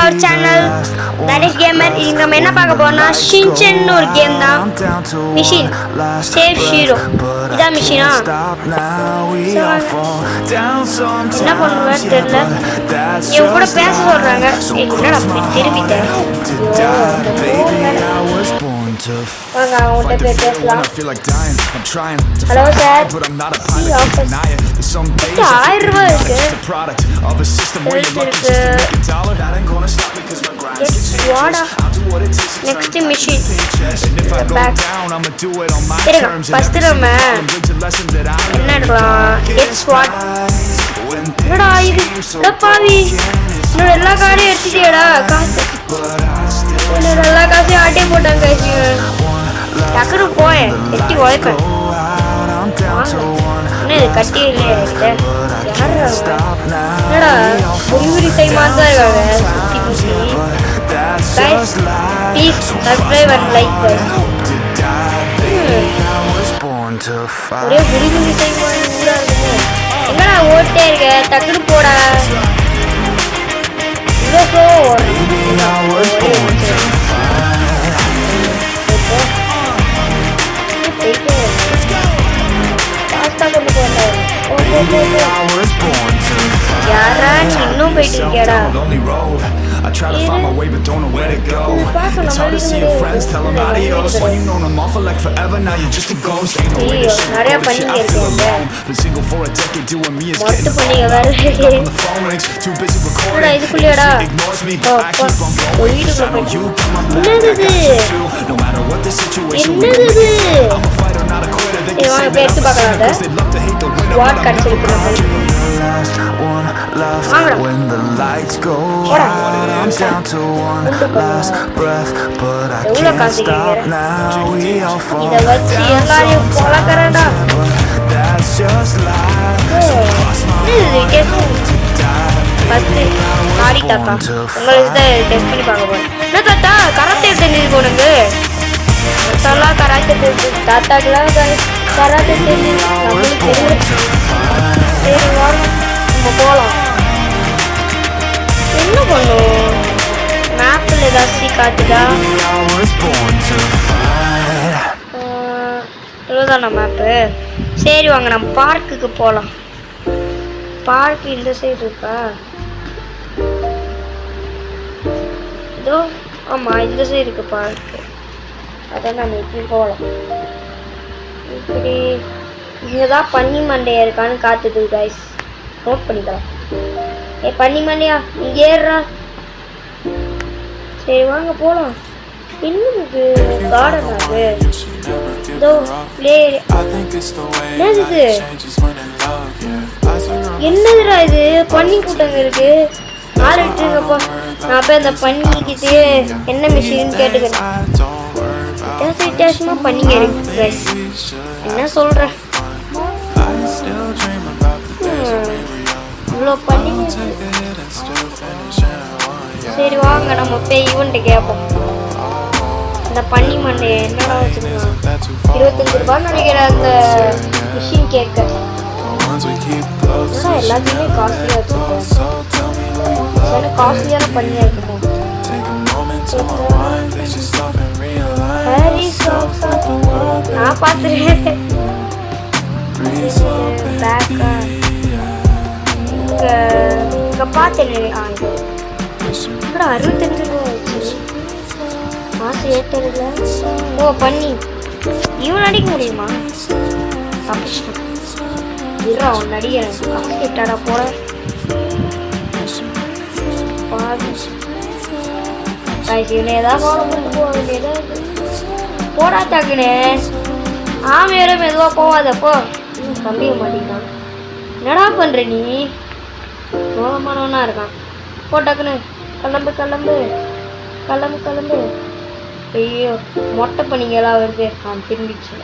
our channel, that is gamer. இங்க நம்ம என்ன பார்க்க போறோம்னா ஷின்சன் ஒரு கேம் தான். மிஷின் சேவ் ஷீரோ இதான் மிஷினா. என்ன பண்ணுவேன்னு தெரியல. இவங்க கூட பேச சொல்றாங்க. என்னடா அப்படி திரும்பிட்டேன். வாங்க அவங்கள்ட்ட போய் பேசலாம். ஹலோ சார், 1000 ரூபாய் இருக்கு. நெக்ஸ்ட் மிஷின் ஃபர்ஸ்ட் நம்ம என்ன எடுக்கலாம்? கெட் ஸ்வாட். என்னடா இது? பாவி, என்னோட எல்லா காரையும் எடுத்துட்டியடா. காசு என்னோட எல்லா காசையும் ஆட்டே போட்டாங்க. டக்குனு போயேன் எட்டி உழைப்பேன். என்ன இது கட்டி இல்லையா? என்னடா புரி டைமாக தான் இருக்காங்க. Please subscribe and like. ஒரே புரி டைமாக எங்கடா ஓட்டே இருக்க? டக்குனு போடா. யாரா இன்னும் போயிட்டு இருக்கியாடா? I try to find my way but don't know where to go. It's hard to see your friends, tell them adios. When you know them all for like forever, now you're just a ghost. Ain't no way to shit, I feel alone. Been single for a decade, doing me is getting old. On the phone rings, too busy recording. She ignores me, I keep on going. Cause I know you got my back, I got you too. No matter what the situation, we gon' make it. I'm a fighter, not a quitter. They can say that I'm a sinner, cause they love to hate the winner. When the lights go out, I'm down to one last breath, but I can't stop now. We all fall down sometimes, but that's just life. So cross my heart, I hope to die. Baby, I was born to fight. என்ன தாத்தா karate தெரிஞ்சு உனக்கு? Karate தெரிஞ்சு தாத்தாக்கெல்லாம் karate தெரிஞ்சு நம்மளுக்கு தெரியும். சரி வாங்க நம்ம போகலாம். என்ன பண்ணும்? மேப்பில் ஏதாச்சும் காட்டுதா? இவ்வளோதானா மேப்பு? சரி வாங்க நம்ம பார்க்குக்கு போகலாம். பார்க் இந்த சைடு இருக்கா? இதோ ஆமாம் இந்த சைடு இருக்கு பார்க்கு. அதான் நம்ம இப்படி போகலாம். இப்படி இங்கே தான் பன்னி மண்டையா இருக்கான்னு காத்துது கைஸ். நோட் பண்ணிக்கலாம். பன்னி மண்டையா இங்கே ஏறுறா. சரி வாங்க போகலாம். என்னது கார்டன் அது? இதோ பிளே. என்னது என்னதுடா இது? பன்னி கூட்டங்க இருக்கு. ஆள் விட்டுருக்கப்பா. நான் போய் அந்த பன்னிக்கிட்டே என்ன மிஷின்னு கேட்டுக்கிறேன். வித்தியாசமாக பண்ணிங்க இருக்கு கைஸ். என்ன சொல்கிற? இவ்வளோ பண்ணிங்க. சரி வாங்க நம்ம போய் இவன்ட்டு கேட்போம். இந்த பன்னி மண்டை என்னடா வச்சுருக்கான்? 25 ரூபான்னு நினைக்கிறேன் அந்த மிஷின் கேட்க. எல்லாத்தையுமே காஸ்ட்லியாக வச்சுருக்கோம். எனக்கு காஸ்ட்லியான பண்ணியாக இருக்குமோ? நான் பார்த்துருக்கேன். இங்கே பார்த்தேன். இது 65 ரூபா ஆச்சு. மாசம் ஏற்றல. ஓ பண்ணி இவன் அடிக்க முடியுமா? கஷ்டம். இருறா அவன் நடிகை கேட்டாடா போட. இவனை ஏதாவது ஃபாலோ பண்ணிட்டு போக வேண்டியதா போடா டக்குனே. ஆமையோட மெதுவாக போவாதப்போ கம்பிய மாட்டேங்கிறான். என்னடா பண்ணுற நீ? கோபமானவனா இருக்கான். போ டக்குனு கிளம்பு கிளம்பு கிளம்பு கிளம்பு. ஐயோ மொட்டை பண்ணிங்கெல்லாம் வருது. திரும்பிச்சு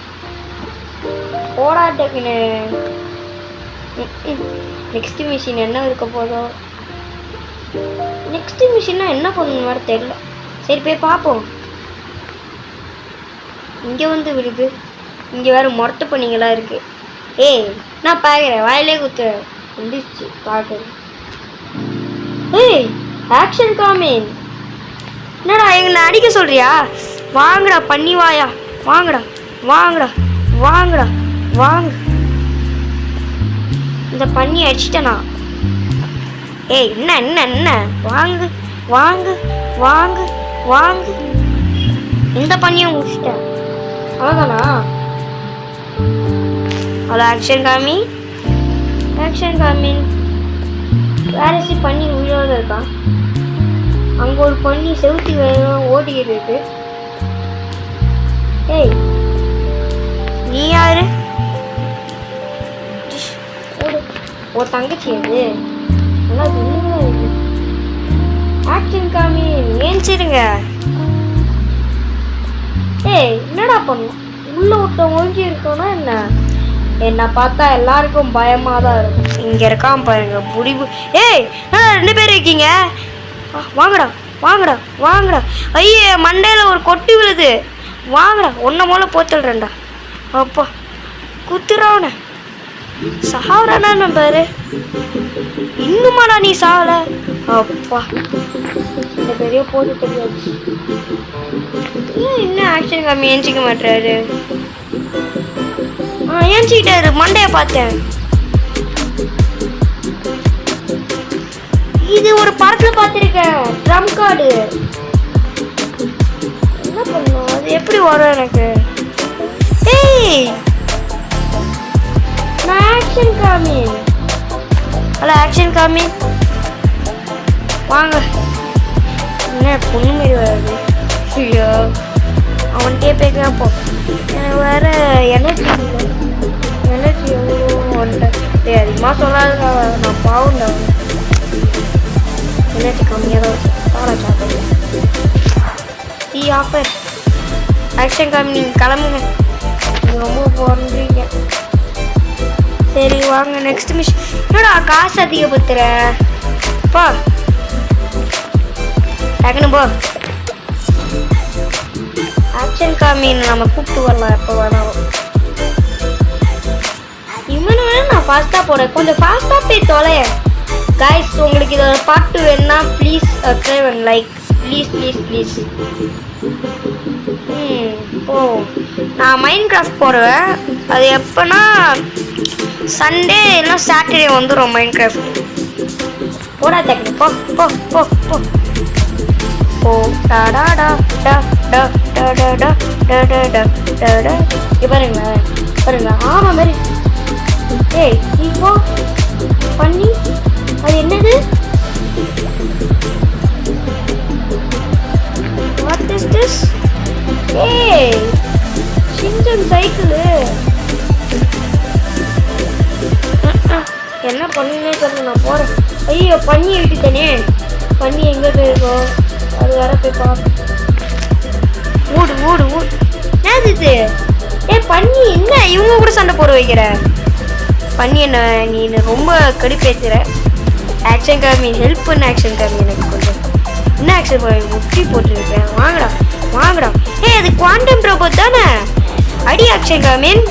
போடா டக்குனு. நெக்ஸ்ட் மிஷின் என்ன இருக்க போதோ? நெக்ஸ்ட் மிஷின்னா என்ன பண்ணணும் வேறு தெரியல. சரி போய் பார்ப்போம். இங்கே வந்து விடுது. இங்கே வேறு மொட்டை பண்ணிங்கெல்லாம் இருக்குது. ஏய் நான் பார்க்குறேன். வாயிலே குத்து வந்துச்சு பார்க்குறேன். ஏய் ஆக்ஷன் காமின். என்னடா எங்களை அடிக்க சொல்றியா? வாங்கடா பண்ணி வாயா, வாங்கடா வாங்கடா வாங்கடா வாங்க. இந்த பண்ணி அடிச்சிட்டனா? ஏய் என்ன என்ன என்ன, வாங்கு வாங்கு வாங்கு வாங்கு. இந்த பண்ணியை முடிச்சிட்டேன், அவ்வளோதானா? ஹலோ ஆக்ஷன் காமி, ஆக்ஷன் காமின். வேற பண்ணி உயிரோடு இருக்கான். அங்கே ஒரு பண்ணி செவுத்தி வேணும் ஓடிக்கிட்டு இருக்கு. ஏய் நீ யாரு? ஓ தங்கச்சி அது நல்லா துணிங்களா இருக்கு. ஆக்ஷன் காமி ஏஞ்சிருங்க. ஏய் என்னடா பண்ணும், உள்ள ஒருத்தவங்க ஒழிஞ்சி இருக்கோன்னா என்ன? என்னை பார்த்தா எல்லாருக்கும் பயமாக தான் இருக்கும். இங்கே இருக்கான் பாருங்க முடிவு. ஏய் ரெண்டு பேர் இருக்கீங்க, வாங்கடா வாங்கடா வாங்கடா. ஐயே மண்டையில் ஒரு கொட்டி விழுது, வாங்கடா ஒன்றை மூல போத்துடுறேன்டா. அப்பா குத்துறாவன சாவறானா நம்பாரு. இன்னுமாடா நீ சாவல? அப்பா இந்த பெரிய போட்டு தெரியாது. ஏன் இன்னும் ஆக்ஷன் காமி ஏஞ்சிக்க மாட்டாரு? ஏஞ்சிக்கிட்டாரு, மண்டையை பார்த்தேன். இது ஒரு படத்துல பார்த்துருக்கேன், ட்ரம் கார்டு. என்ன பண்ணும், அது எப்படி வரும் எனக்கு? ஏய் நான் ஆக்ஷன் காமி. ஹலோ ஆக்ஷன் காமி வாங்க. என்ன பொண்ணு மாரி வருது? ஐயோ அவன்கிட்டே பேக்கலாம் போ. எனக்கு வேற எனர்ஜி எவ்வளோ வந்துட்டேன். அதிகமாக சொல்லாதுங்க, நான் பாவுண்டா. எனர்ஜி கம்மியாக தான் சாரா சாப்பிடுவேன். Tea offer. ஆக்ஷன் காமி நீங்கள் கிளம்புங்க, நீங்கள் ரொம்ப போகிறீங்க. சரி வாங்க நெக்ஸ்ட் மிஷன். என்னடா காசு அதிகப்படுத்துற பா, டக்குன்னு போ. ஆக்ஷன் காமின்னு நம்ம கூப்பிட்டு வரலாம் எப்போ வேணாலும். இவனு வேணா நான் ஃபாஸ்ட்டாக போகிறேன், கொஞ்சம் ஃபாஸ்ட்டாக போய் தொலைய. கைஸ் உங்களுக்கு இதோட பாட்டு வேணுன்னா please subscribe and like, please please please. போ. நான் மைண்ட் கிராஃப்ட் போடுவேன், அது எப்போனா சண்டே இல்லைனா சாட்டர்டே வந்துடும் மைண்ட் கிராஃப்ட். போடா தக்கி போ போ போ போ போ. டா டா டா டா டா டா டா டா டா டா டா டா டா. இங்கே பாருங்களேன் பாருங்களேன், ஆமாம் மாதிரி. ஏய் இப்போ பண்ணி அது என்னது? What is this? ஏய் சிஞ்சன் சைக்கிளு. என்ன பண்ணுன்னே தெரியல, நான் போகிறேன். ஐயோ பண்ணி விட்டுட்டேனே. பண்ணி எங்கே போயிருக்கோம், அது வேற போய் பார்ப்போம். ஓடு ஓடு ஓடு. என்னது இது? பண்ணி என்ன இவங்க கூட சண்டை போட வைக்கிற? பண்ணி என்ன நீ ரொம்ப கடுப்பேத்துற. ஆக்ஷன் காமி ஹெல்ப் பண்ண. ஆக்ஷன் காமி எனக்கு கொஞ்சம் என்ன ஆக்ஷன் காமி முட்டி போட்டுருக்கேன். வாங்கடா வாங்கடா. அது குவாண்டம் ரோபோட் தானே? அடி ஆக்ஷன் காமின்.